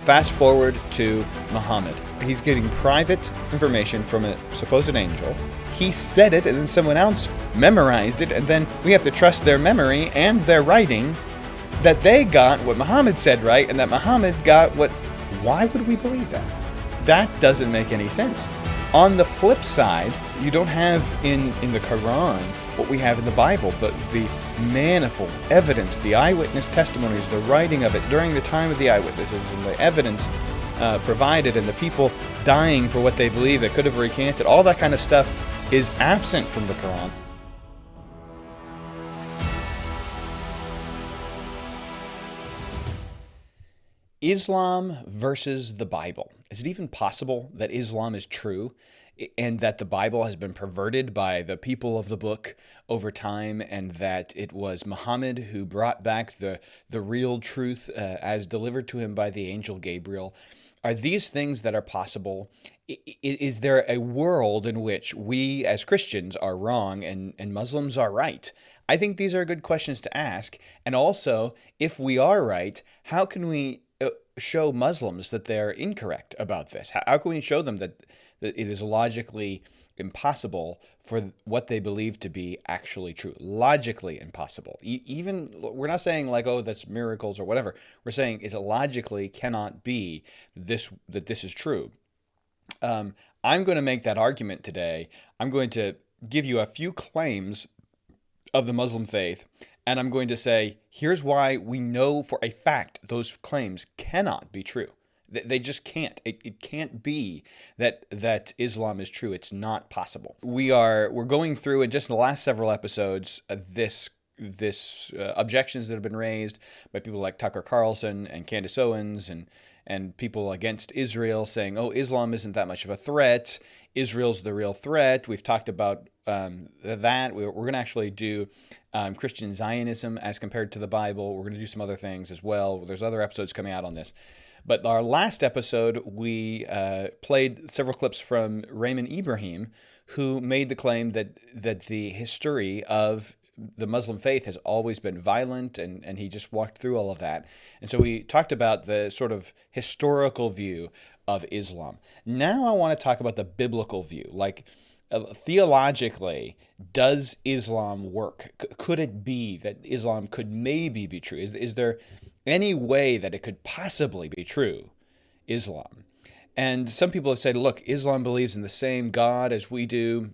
Fast forward to Muhammad. He's getting private information from a supposed angel. He said it, and then someone else memorized it, and then we have to trust their memory and their writing that they got what Muhammad said right, and that Muhammad got what... Why would we believe that? That doesn't make any sense. On the flip side, you don't have in the Quran what we have in the Bible, the manifold evidence, the eyewitness testimonies, the writing of it during the time of the eyewitnesses, and the evidence provided, and the people dying for what they believe that could have recanted. All that kind of stuff is absent from the Quran. Islam versus the Bible. Is it even possible that Islam is true and that the Bible has been perverted by the people of the book over time, and that it was Muhammad who brought back the real truth as delivered to him by the angel Gabriel? Are these things that are possible? Is there a world in which we as Christians are wrong and Muslims are right? I think these are good questions to ask. And also, if we are right, how can we show Muslims that they're incorrect about this? How can we show them that it is logically impossible for what they believe to be actually true? Logically impossible. Even, we're not saying like, oh, that's miracles or whatever. We're saying it logically cannot be that this is true. I'm going to make that argument today. I'm going to give you a few claims of the Muslim faith, and I'm going to say, here's why we know for a fact those claims cannot be true. They just can't. It can't be that Islam is true. It's not possible. We're going through in just the last several episodes this objections that have been raised by people like Tucker Carlson and Candace Owens and people against Israel, saying, oh, Islam isn't that much of a threat. Israel's the real threat. We've talked about that. We're going to actually do Christian Zionism as compared to the Bible. We're going to do some other things as well. There's other episodes coming out on this. But our last episode, we played several clips from Raymond Ibrahim, who made the claim that the history of the Muslim faith has always been violent, and he just walked through all of that. And so we talked about the sort of historical view of Islam. Now I want to talk about the biblical view. Like, theologically, does Islam work? Could it be that Islam could maybe be true? Is there any way that it could possibly be true, Islam? And some people have said, look, Islam believes in the same God as we do.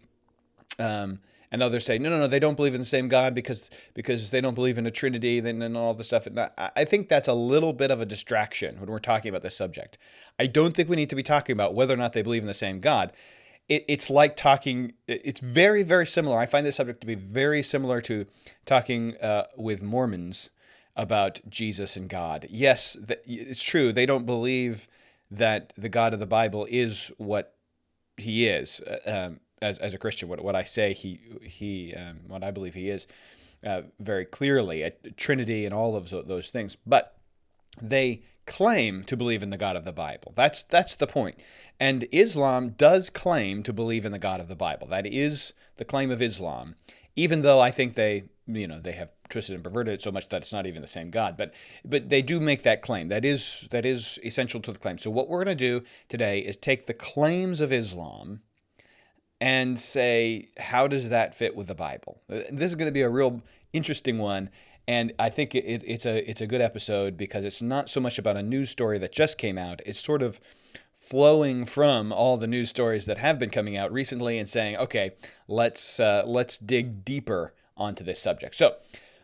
And others say, no, they don't believe in the same God because they don't believe in a Trinity and all this stuff. And I think that's a little bit of a distraction when we're talking about this subject. I don't think we need to be talking about whether or not they believe in the same God. It's like talking, it's very, very similar. I find this subject to be very similar to talking with Mormons about Jesus and God. Yes, it's true. They don't believe that the God of the Bible is what he is. As a Christian, what I say what I believe he is, very clearly, a Trinity and all of those things. But they claim to believe in the God of the Bible. That's the point. And Islam does claim to believe in the God of the Bible. That is the claim of Islam, even though I think they have twisted and perverted it so much that it's not even the same God. But they do make that claim. That is essential to the claim. So what we're going to do today is take the claims of Islam and say, how does that fit with the Bible? This is going to be a real interesting one, and I think it's a good episode because it's not so much about a news story that just came out. It's sort of flowing from all the news stories that have been coming out recently and saying, okay, let's dig deeper onto this subject. So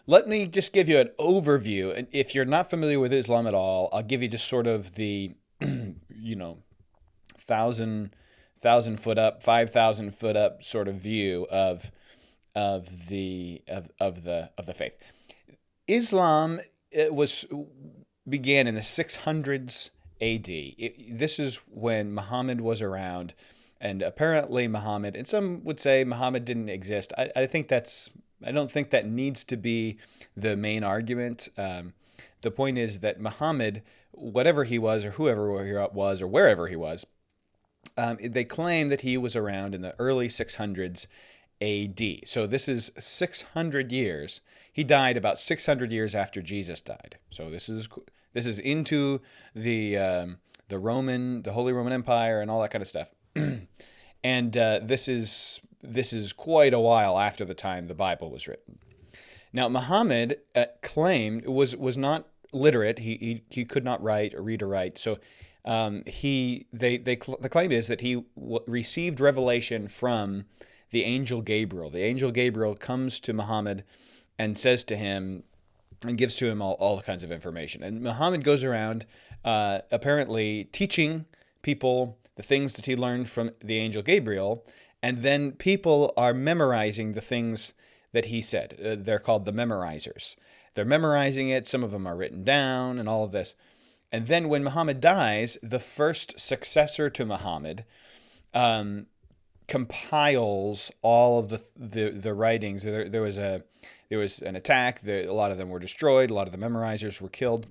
let me just give you an overview. And if you're not familiar with Islam at all, I'll give you just sort of the 1,000 foot up, 5,000 foot up sort of view of the faith. Islam began in the 600s AD. This is when Muhammad was around, and apparently Muhammad, and some would say Muhammad didn't exist. I don't think that needs to be the main argument. The point is that Muhammad, whatever he was, or whoever he was, or wherever he was, they claim that he was around in the early 600s AD. So this is 600 years. He died about 600 years after Jesus died. So this is into the Holy Roman Empire and all that kind of stuff. And this is quite a while after the time the Bible was written. Now, Muhammad claimed was not literate. He could not write or read or write. So the claim is that he received revelation from the angel Gabriel. The angel Gabriel comes to Muhammad and says to him and gives to him all kinds of information. And Muhammad goes around apparently teaching people the things that he learned from the angel Gabriel, and then people are memorizing the things that he said. They're called the memorizers. They're memorizing it. Some of them are written down and all of this. And then when Muhammad dies, the first successor to Muhammad compiles all of the writings. There was an attack. A lot of them were destroyed. A lot of the memorizers were killed.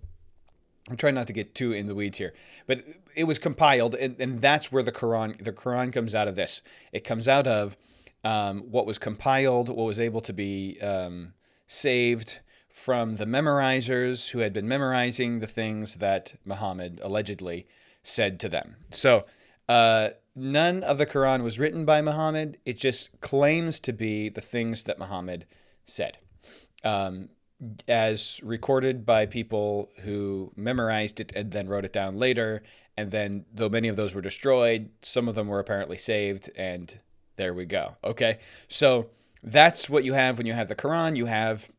I'm trying not to get too in the weeds here, but it was compiled, and that's where the Quran comes out of this. It comes out of what was compiled, what was able to be saved from the memorizers who had been memorizing the things that Muhammad allegedly said to them. So none of the Quran was written by Muhammad. It just claims to be the things that Muhammad said, as recorded by people who memorized it and then wrote it down later. And then, though many of those were destroyed, some of them were apparently saved, and there we go. Okay, so that's what you have when you have the Quran. You have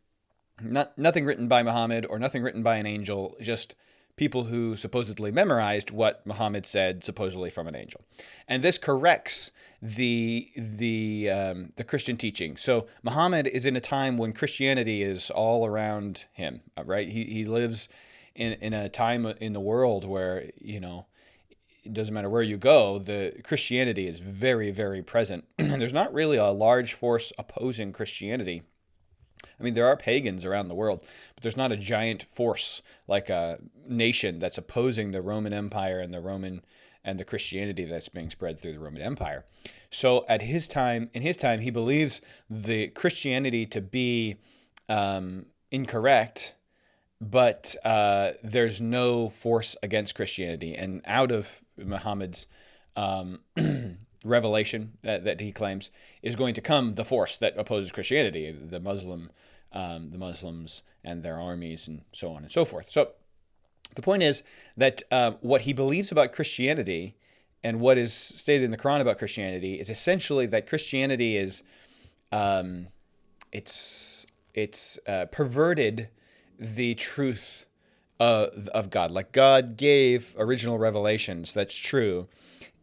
nothing written by Muhammad or nothing written by an angel, just people who supposedly memorized what Muhammad said, supposedly from an angel. And this corrects the Christian teaching. So Muhammad is in a time when Christianity is all around him, right? He lives in a time in the world where, it doesn't matter where you go, the Christianity is very, very present. And there's not really a large force opposing Christianity. I mean, there are pagans around the world, but there's not a giant force like a nation that's opposing the Roman Empire and the Christianity that's being spread through the Roman Empire. So in his time, he believes the Christianity to be incorrect, but there's no force against Christianity. And out of Muhammad's revelation that he claims is going to come the force that opposes Christianity, the Muslims and their armies and so on and so forth. So the point is that what he believes about Christianity and what is stated in the Quran about Christianity is essentially that Christianity is it's perverted the truth of God. Like, God gave original revelations, that's true.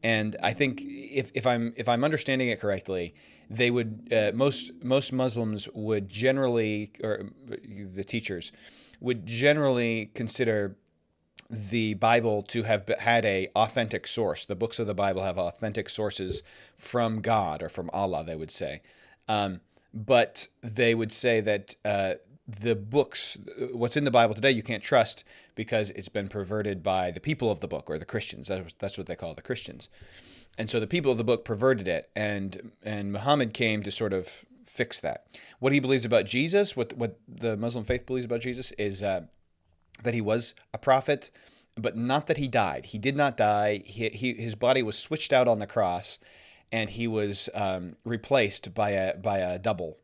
And I think if I'm understanding it correctly, they would most Muslims would generally, or the teachers would generally consider the Bible to have had a authentic source. The books of the Bible have authentic sources from God or from Allah, they would say. But they would say that the books, what's in the Bible today, you can't trust because it's been perverted by the people of the book, or the Christians. That's what they call the Christians. And so the people of the book perverted it, and Muhammad came to sort of fix that. What he believes about Jesus, what the Muslim faith believes about Jesus, is that he was a prophet, but not that he died. He did not die. His body was switched out on the cross, and he was replaced by a double.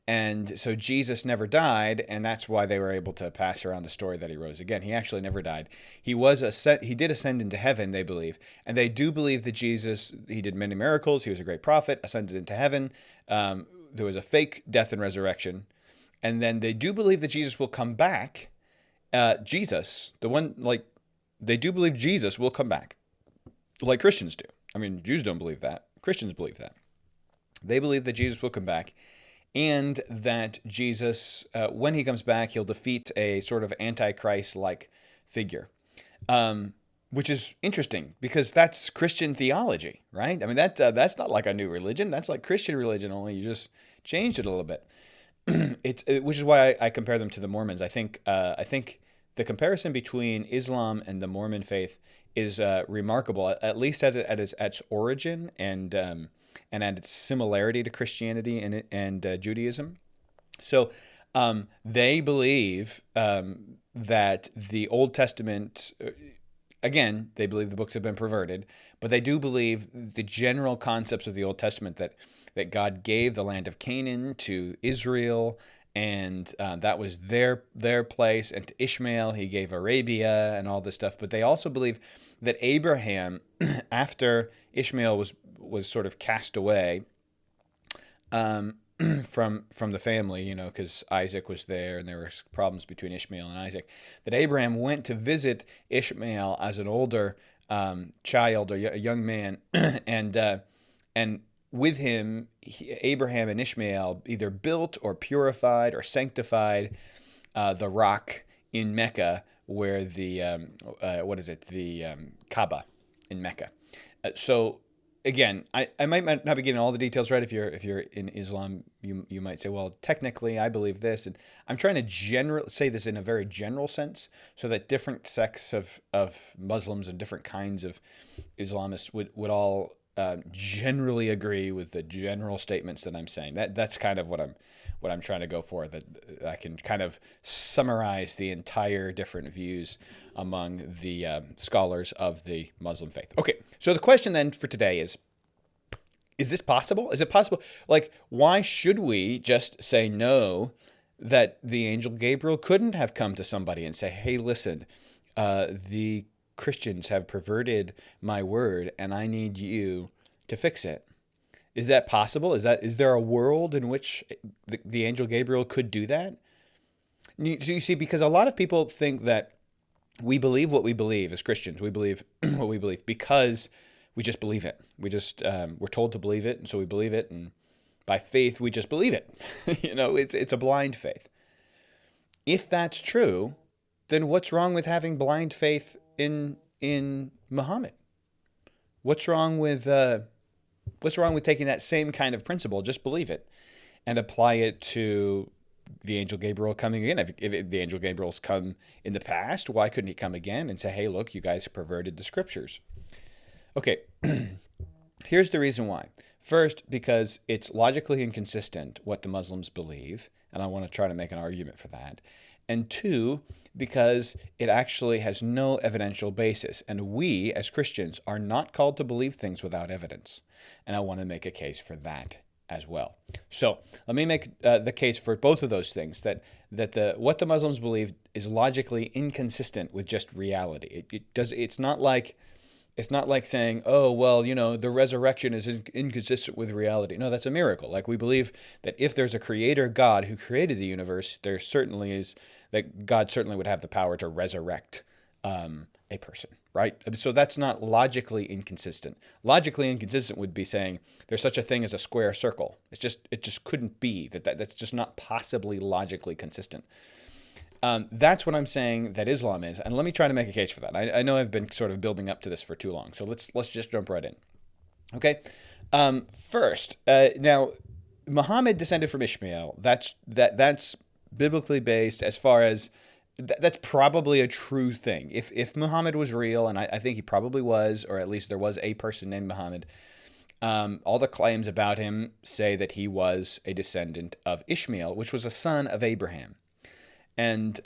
And so Jesus never died, and that's why they were able to pass around the story that he rose again. He actually never died. He did ascend into heaven, they believe. And they do believe that Jesus, he did many miracles, he was a great prophet, ascended into heaven. There was a fake death and resurrection. And then they do believe that Jesus will come back. Jesus, they do believe Jesus will come back, like Christians do. I mean, Jews don't believe that. Christians believe that. They believe that Jesus will come back, and that Jesus, when he comes back, he'll defeat a sort of antichrist-like figure, which is interesting because that's Christian theology, right? I mean, that's not like a new religion. That's like Christian religion, only you just changed it a little bit. Which is why I compare them to the Mormons. I think the comparison between Islam and the Mormon faith is remarkable, at least at its origin, and and at its similarity to Christianity and Judaism. So they believe that the Old Testament, again, they believe the books have been perverted, but they do believe the general concepts of the Old Testament, that God gave the land of Canaan to Israel, and that was their place, and to Ishmael he gave Arabia and all this stuff. But they also believe that Abraham, after Ishmael was sort of cast away from the family, because Isaac was there and there were problems between Ishmael and Isaac, that Abraham went to visit Ishmael as an older child or a young man, and with him, Abraham and Ishmael either built or purified or sanctified the rock in Mecca, where the Kaaba in Mecca. So again, I might not be getting all the details right. If you're in Islam, you might say, well, technically I believe this, and I'm trying to say this in a very general sense, so that different sects of Muslims and different kinds of Islamists would all generally agree with the general statements that I'm saying. That's kind of what I'm trying to go for, that I can kind of summarize the entire different views among the scholars of the Muslim faith. Okay, so the question then for today is this possible? Is it possible? Like, why should we just say no, that the angel Gabriel couldn't have come to somebody and say, hey, listen, the Christians have perverted my word and I need you to fix it? Is that possible? Is there a world in which the angel Gabriel could do that? So you see, because a lot of people think that we believe what we believe as Christians. We believe what we believe because we just believe it. We're told to believe it, and so we believe it, and by faith we just believe it. It's a blind faith. If that's true, then what's wrong with having blind faith in Muhammad? What's wrong with taking that same kind of principle, just believe it, and apply it to the angel Gabriel coming again? If the angel Gabriel's come in the past, why couldn't he come again and say, hey, look, you guys perverted the scriptures? Okay, here's the reason why. First, because it's logically inconsistent what the Muslims believe, and I want to try to make an argument for that. And two, because it actually has no evidential basis. And we, as Christians, are not called to believe things without evidence. And I want to make a case for that as well. So let me make the case for both of those things, that what the Muslims believe is logically inconsistent with just reality. It's not like saying, oh, well, the resurrection is inconsistent with reality. No, that's a miracle. Like, we believe that if there's a creator God who created the universe, there certainly is, that God certainly would have the power to resurrect a person, right? So that's not logically inconsistent. Logically inconsistent would be saying there's such a thing as a square circle. It just couldn't be. That's just not possibly logically consistent. That's what I'm saying that Islam is, and let me try to make a case for that. I know I've been sort of building up to this for too long, so let's just jump right in. Okay, first, now Muhammad descended from Ishmael. That's biblically based, as far as that's probably a true thing. If Muhammad was real, and I think he probably was, or at least there was a person named Muhammad, all the claims about him say that he was a descendant of Ishmael, which was a son of Abraham. And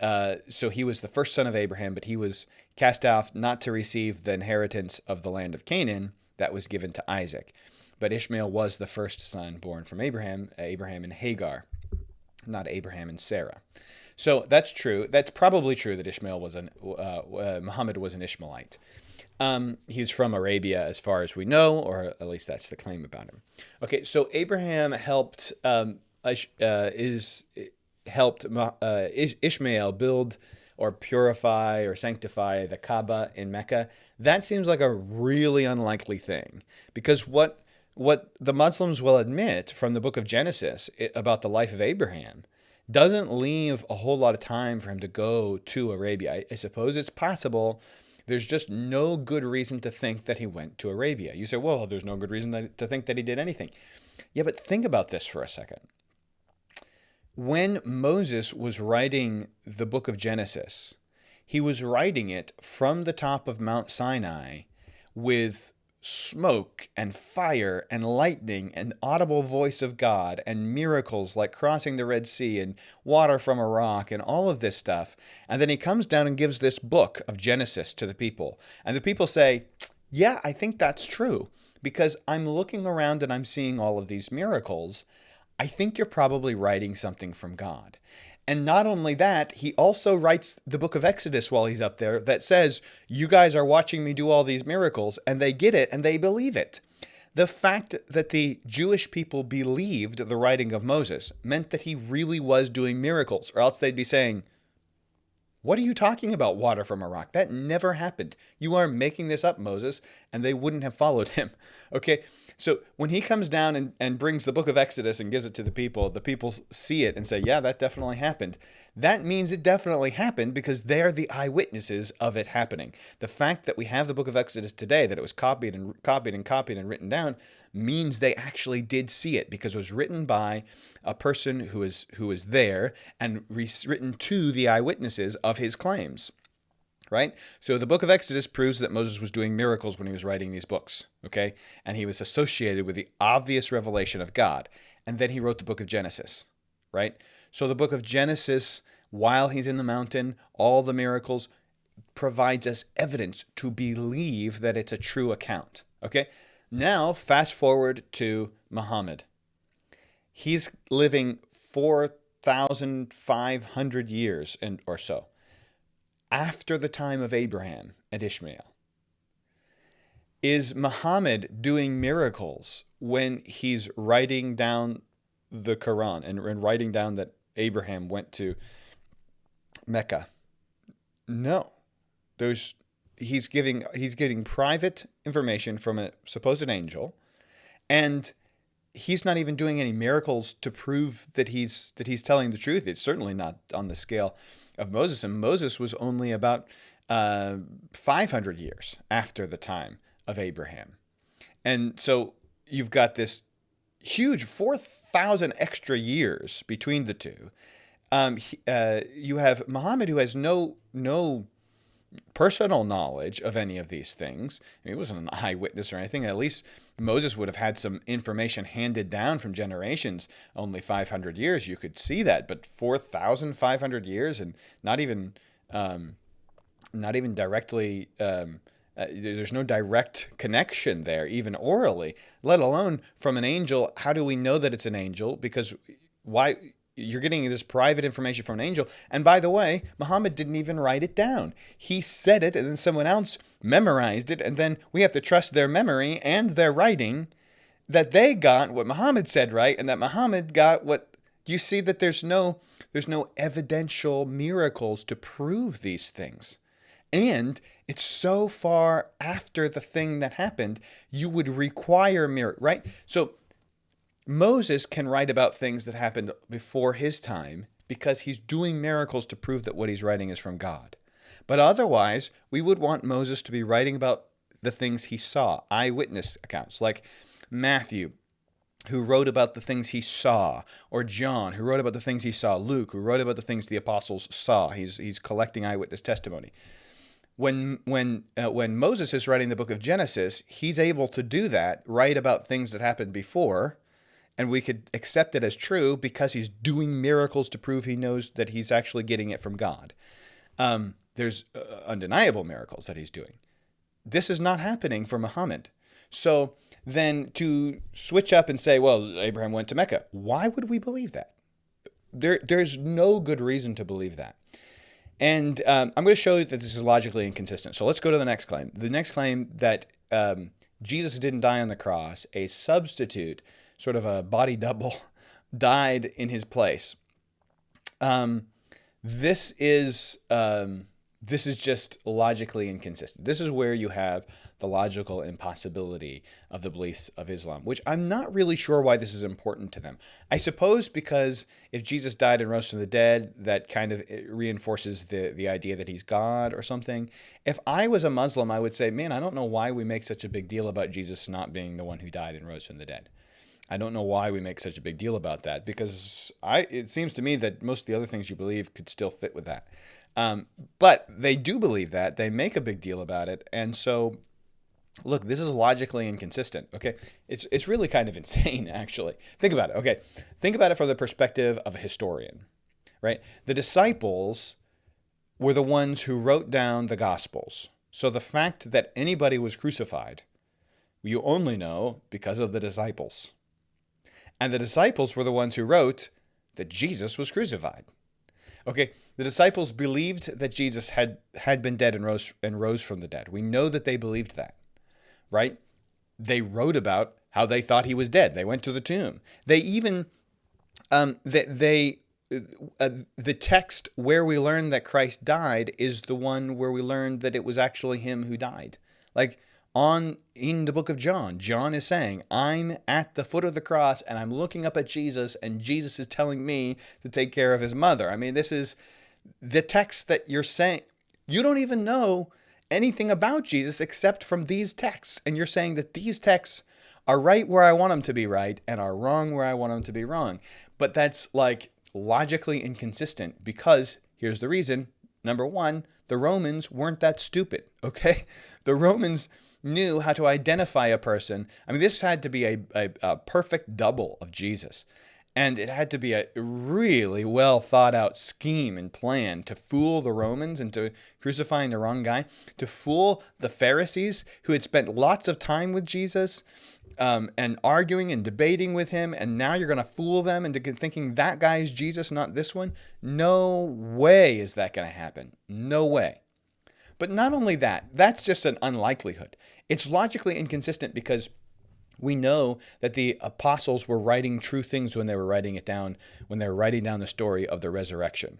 so he was the first son of Abraham, but he was cast off not to receive the inheritance of the land of Canaan that was given to Isaac. But Ishmael was the first son born from Abraham and Hagar, not Abraham and Sarah. So that's true. That's probably true that Muhammad was an Ishmaelite. He's from Arabia, as far as we know, or at least that's the claim about him. Okay, so Abraham helped Ishmael build or purify or sanctify the Kaaba in Mecca. That seems like a really unlikely thing, because what the Muslims will admit from the book of Genesis about the life of Abraham doesn't leave a whole lot of time for him to go to Arabia. I suppose it's possible. There's just no good reason to think that he went to Arabia. You say, well, there's no good reason to think that he did anything. Yeah, but think about this for a second. When Moses was writing the book of Genesis, he was writing it from the top of Mount Sinai with smoke and fire and lightning and audible voice of God and miracles like crossing the Red Sea and water from a rock and all of this stuff. And then he comes down and gives this book of Genesis to the people. And the people say, yeah, I think that's true because I'm looking around and I'm seeing all of these miracles. I think you're probably writing something from God. And not only that, he also writes the book of Exodus while he's up there that says, you guys are watching me do all these miracles, and they get it and they believe it. The fact that the Jewish people believed the writing of Moses meant that he really was doing miracles, or else they'd be saying, what are you talking about, water from a rock? That never happened. You are making this up, Moses, and they wouldn't have followed him. Okay, so when he comes down and brings the book of Exodus and gives it to the people see it and say, yeah, that definitely happened. That means it definitely happened because they're the eyewitnesses of it happening. The fact that we have the book of Exodus today, that it was copied and written down, means they actually did see it because it was written by a person who was there and written to the eyewitnesses of his claims. Right? So the book of Exodus proves that Moses was doing miracles when he was writing these books, okay? And he was associated with the obvious revelation of God. And then he wrote the book of Genesis, right? So the book of Genesis, while he's in the mountain, all the miracles, provides us evidence to believe that it's a true account, okay? Now, fast forward to Muhammad. He's living 4,500 years or so after the time of Abraham and Ishmael. Is Muhammad doing miracles when he's writing down the Quran and writing down that Abraham went to Mecca? No. He's getting private information from a supposed angel, and he's not even doing any miracles to prove that he's telling the truth. It's certainly not on the scale of Moses, and Moses was only about 500 years after the time of Abraham. And so you've got this huge 4,000 extra years between the two. You have Muhammad, who has no personal knowledge of any of these things. I mean, he wasn't an eyewitness or anything. At least Moses would have had some information handed down from generations. Only 500 years, you could see that, but 4,500 years, and not even directly. There's no direct connection there, even orally, let alone from an angel. How do we know that it's an angel? Because why? You're getting this private information from an angel. And by the way, Muhammad didn't even write it down. He said it, and then someone else memorized it, and then we have to trust their memory and their writing that they got what Muhammad said right, and that Muhammad got what. You see that there's no evidential miracles to prove these things. And it's so far after the thing that happened, you would require miracles, right? So Moses can write about things that happened before his time because he's doing miracles to prove that what he's writing is from God. But otherwise, we would want Moses to be writing about the things he saw, eyewitness accounts, like Matthew, who wrote about the things he saw, or John, who wrote about the things he saw, Luke, who wrote about the things the apostles saw. He's collecting eyewitness testimony. When Moses is writing the book of Genesis, he's able to do that, write about things that happened before, and we could accept it as true because he's doing miracles to prove he knows that he's actually getting it from God. There's undeniable miracles that he's doing. This is not happening for Muhammad. So then to switch up and say, well, Abraham went to Mecca, why would we believe that? There's no good reason to believe that. And I'm going to show you that this is logically inconsistent. So let's go to the next claim. The next claim that Jesus didn't die on the cross, a substitute, sort of a body double, died in his place. This is just logically inconsistent. This is where you have the logical impossibility of the beliefs of Islam, which I'm not really sure why this is important to them. I suppose because if Jesus died and rose from the dead, that kind of reinforces the idea that he's God or something. If I was a Muslim, I would say, man, I don't know why we make such a big deal about Jesus not being the one who died and rose from the dead. I don't know why we make such a big deal about that, because it seems to me that most of the other things you believe could still fit with that. But they do believe that. They make a big deal about it. And so Look, this is logically inconsistent. Okay, it's really kind of insane, actually. Think about it. Okay, think about it from the perspective of a historian, right? The disciples were the ones who wrote down the Gospels. So the fact that anybody was crucified, you only know because of the disciples. And the disciples were the ones who wrote that Jesus was crucified. Okay, the disciples believed that Jesus had been dead and rose from the dead. We know that they believed that, right? They wrote about how they thought he was dead. They went to the tomb. They even the text where we learn that Christ died is the one where we learn that it was actually him who died. Like in the book of John, John is saying, I'm at the foot of the cross and I'm looking up at Jesus, and Jesus is telling me to take care of his mother. I mean, this is the text that you're saying. You don't even know anything about Jesus except from these texts. And you're saying that these texts are right where I want them to be right and are wrong where I want them to be wrong. But that's like logically inconsistent, because here's the reason. Number one, the Romans weren't that stupid, okay? The Romans knew how to identify a person. I mean, this had to be a perfect double of Jesus. And it had to be a really well thought out scheme and plan to fool the Romans into crucifying the wrong guy, to fool the Pharisees who had spent lots of time with Jesus and arguing and debating with him. And now you're going to fool them into thinking that guy's Jesus, not this one. No way is that going to happen. No way. But not only that, that's just an unlikelihood. It's logically inconsistent because we know that the apostles were writing true things when they were writing it down, when they were writing down the story of the resurrection.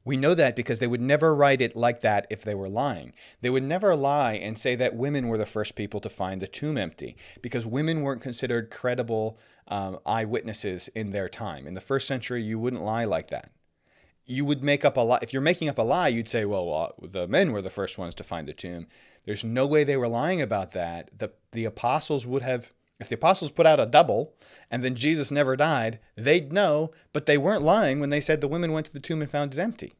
We know that because they would never write it like that if they were lying. They would never lie and say that women were the first people to find the tomb empty, because women weren't considered credible eyewitnesses in their time. In the first century, you wouldn't lie like that. You would make up a lie. If you're making up a lie, you'd say, well, the men were the first ones to find the tomb. There's no way they were lying about that. The apostles would have, if the apostles put out a double and then Jesus never died, they'd know, but they weren't lying when they said the women went to the tomb and found it empty.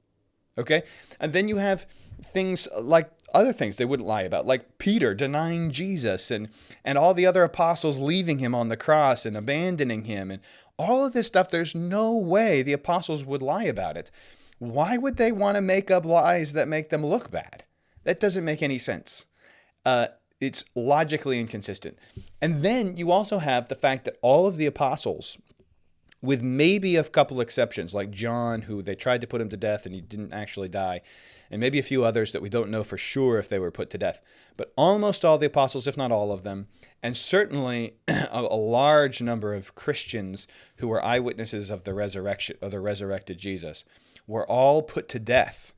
Okay? And then you have things like other things they wouldn't lie about, like Peter denying Jesus and all the other apostles leaving him on the cross and abandoning him and all of this stuff. There's no way the apostles would lie about it. Why would they want to make up lies that make them look bad? That doesn't make any sense. It's logically inconsistent. And then you also have the fact that all of the apostles, with maybe a couple exceptions, like John, who they tried to put him to death and he didn't actually die, and maybe a few others that we don't know for sure if they were put to death, but almost all the apostles, if not all of them, and certainly a large number of Christians who were eyewitnesses of the resurrection, of the resurrected Jesus, were all put to death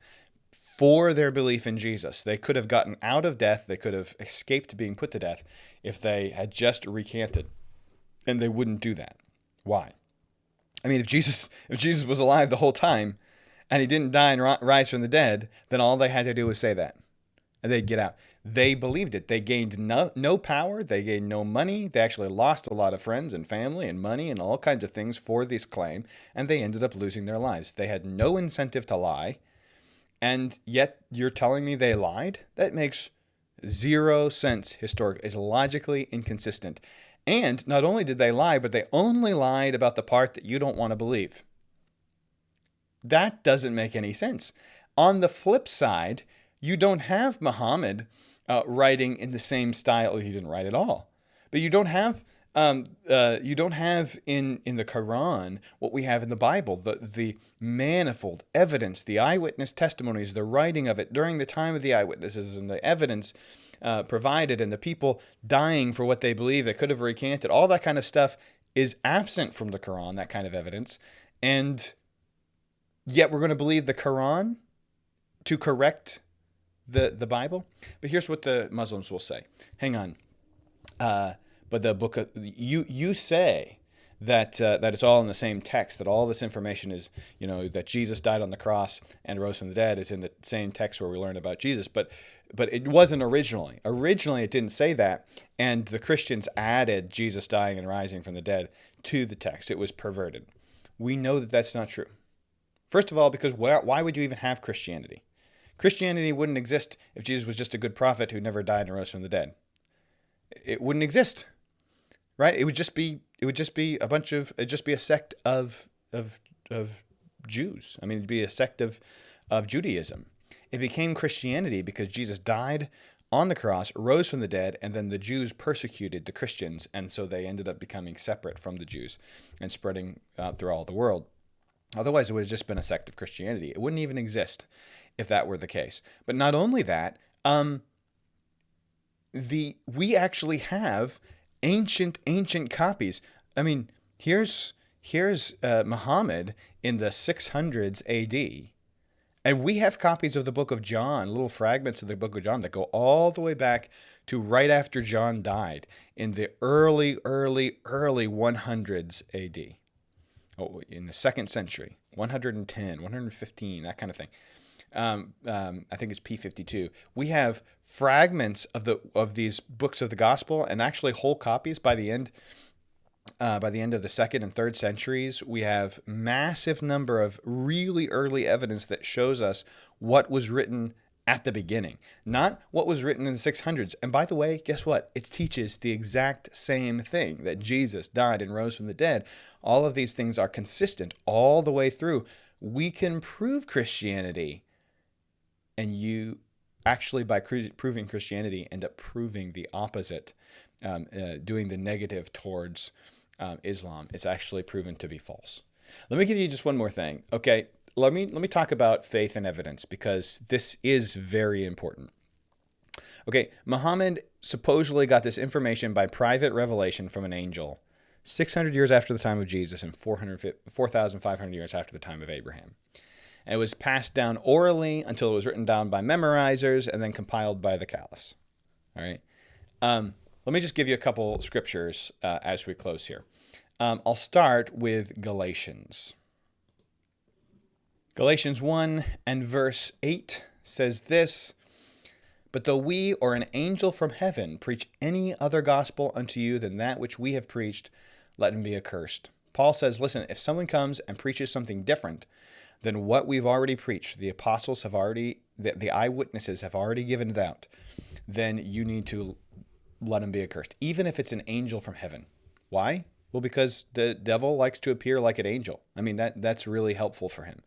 for their belief in Jesus. They could have gotten out of death, they could have escaped being put to death if they had just recanted, and they wouldn't do that. Why? I mean, if Jesus was alive the whole time and he didn't die and rise from the dead, then all they had to do was say that, and they'd get out. They believed it. They gained no power. They gained no money. They actually lost a lot of friends and family and money and all kinds of things for this claim, and they ended up losing their lives. They had no incentive to lie, and yet you're telling me they lied? That makes zero sense historically. It's logically inconsistent. And not only did they lie, but they only lied about the part that you don't want to believe. That doesn't make any sense. On the flip side, you don't have Muhammad writing in the same style. He didn't write at all. But you don't have in the Quran what we have in the Bible, the manifold evidence, the eyewitness testimonies, the writing of it during the time of the eyewitnesses, and the evidence provided, and the people dying for what they believe that could have recanted. All that kind of stuff is absent from the Quran, that kind of evidence. And yet we're going to believe the Quran to correct the Bible. But here's what the Muslims will say. Hang on. But the book of, you say that it's all in the same text, that all this information is, that Jesus died on the cross and rose from the dead is in the same text where we learn about Jesus. But it wasn't originally. Originally, it didn't say that, and the Christians added Jesus dying and rising from the dead to the text. It was perverted. We know that that's not true. First of all, because why would you even have Christianity? Christianity wouldn't exist if Jesus was just a good prophet who never died and rose from the dead. it wouldn't exist, right? It would just be a sect of Jews. I mean, it'd be a sect of Judaism. It became Christianity because Jesus died on the cross, rose from the dead, and then the Jews persecuted the Christians, and so they ended up becoming separate from the Jews and spreading through all the world. Otherwise, it would have just been a sect of Christianity. It wouldn't even exist if that were the case. But not only that, we actually have ancient copies. I mean, here's Muhammad in the 600s A.D., and we have copies of the book of John, little fragments of the book of John that go all the way back to right after John died in the early 100s A.D. Oh, in the 2nd century, 110, 115, that kind of thing. I think it's P52. We have fragments of these books of the gospel, and actually whole copies by the end of the 2nd and 3rd centuries. We have massive number of really early evidence that shows us what was written at the beginning, not what was written in the 600s. And by the way, guess what? It teaches the exact same thing, that Jesus died and rose from the dead. All of these things are consistent all the way through. We can prove Christianity, and you actually, by proving Christianity, end up proving the opposite, doing the negative towards Islam. It's actually proven to be false. Let me give you just one more thing. Okay, let me talk about faith and evidence, because this is very important. Okay, Muhammad supposedly got this information by private revelation from an angel 600 years after the time of Jesus and 4,500 years after the time of Abraham. And it was passed down orally until it was written down by memorizers and then compiled by the caliphs. All right. Let me just give you a couple scriptures as we close here. I'll start with Galatians. Galatians 1 and verse 8 says this: "But though we or an angel from heaven preach any other gospel unto you than that which we have preached, let him be accursed." Paul says, listen, if someone comes and preaches something different than what we've already preached, the apostles have already, the eyewitnesses have already given it out, then you need to let him be accursed, even if it's an angel from heaven. Why? Well, because the devil likes to appear like an angel. I mean, that's really helpful for him.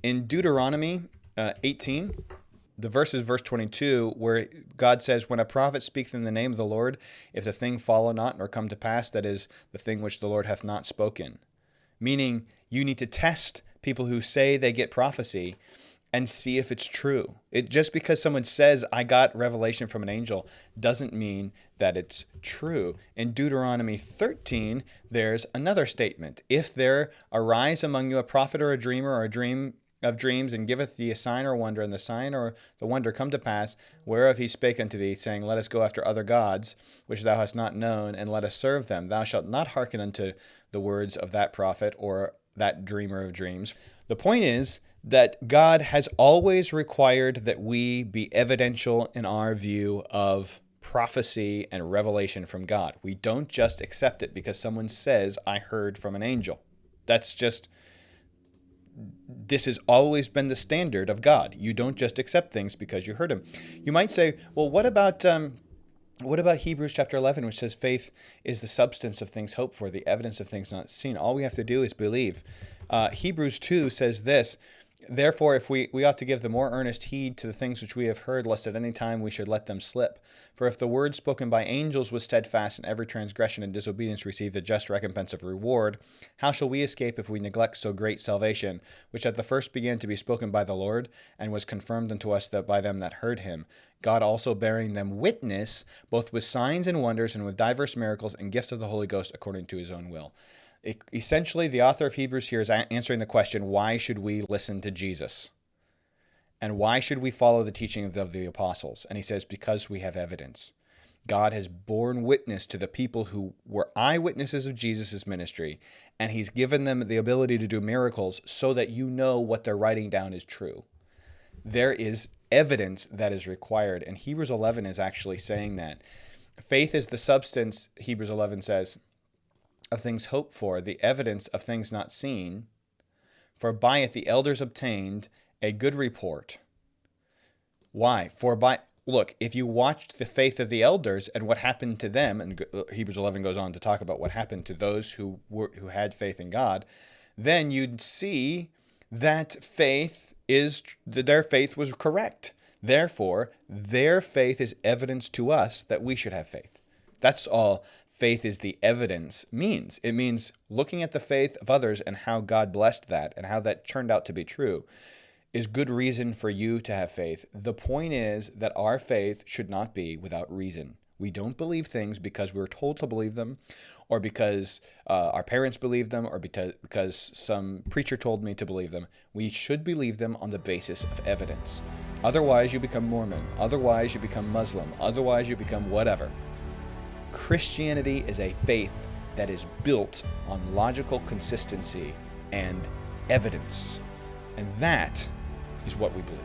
In Deuteronomy 18, the verse 22, where God says, "When a prophet speaketh in the name of the Lord, if the thing follow not nor come to pass, that is the thing which the Lord hath not spoken." Meaning, you need to test people who say they get prophecy and see if it's true. Just because someone says, "I got revelation from an angel," doesn't mean that it's true. In Deuteronomy 13, there's another statement. "If there arise among you a prophet or a dreamer or a dream of dreams, and giveth thee a sign or wonder, and the sign or the wonder come to pass, whereof he spake unto thee, saying, Let us go after other gods, which thou hast not known, and let us serve them. Thou shalt not hearken unto the words of that prophet or that dreamer of dreams." The point is that God has always required that we be evidential in our view of prophecy and revelation from God. We don't just accept it because someone says, "I heard from an angel." This has always been the standard of God. You don't just accept things because you heard them. You might say, well, what about Hebrews chapter 11, which says faith is the substance of things hoped for, the evidence of things not seen? All we have to do is believe. Hebrews 2 says this: "Therefore, if we ought to give the more earnest heed to the things which we have heard, lest at any time we should let them slip. For if the word spoken by angels was steadfast, and every transgression and disobedience received the just recompense of reward, how shall we escape if we neglect so great salvation, which at the first began to be spoken by the Lord, and was confirmed unto us that by them that heard him? God also bearing them witness, both with signs and wonders, and with diverse miracles and gifts of the Holy Ghost, according to his own will." Essentially, the author of Hebrews here is answering the question, why should we listen to Jesus? And why should we follow the teaching of the apostles? And he says, because we have evidence. God has borne witness to the people who were eyewitnesses of Jesus' ministry, and he's given them the ability to do miracles so that you know what they're writing down is true. There is evidence that is required, and Hebrews 11 is actually saying that. Faith is the substance, Hebrews 11 says, of things hoped for, the evidence of things not seen, for by it the elders obtained a good report. Why? For by look, if you watched the faith of the elders and what happened to them, and Hebrews 11 goes on to talk about what happened to those who had faith in God, then you'd see that their faith was correct. Therefore, their faith is evidence to us that we should have faith. That's all faith is the evidence means. It means looking at the faith of others and how God blessed that and how that turned out to be true is good reason for you to have faith. The point is that our faith should not be without reason. We don't believe things because we're told to believe them, or because our parents believe them, or because some preacher told me to believe them. We should believe them on the basis of evidence. Otherwise, you become Mormon. Otherwise, you become Muslim. Otherwise, you become whatever. Christianity is a faith that is built on logical consistency and evidence. And that is what we believe.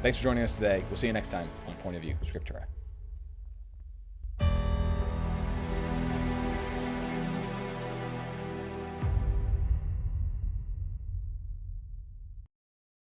Thanks for joining us today. We'll see you next time on Point of View Scriptura.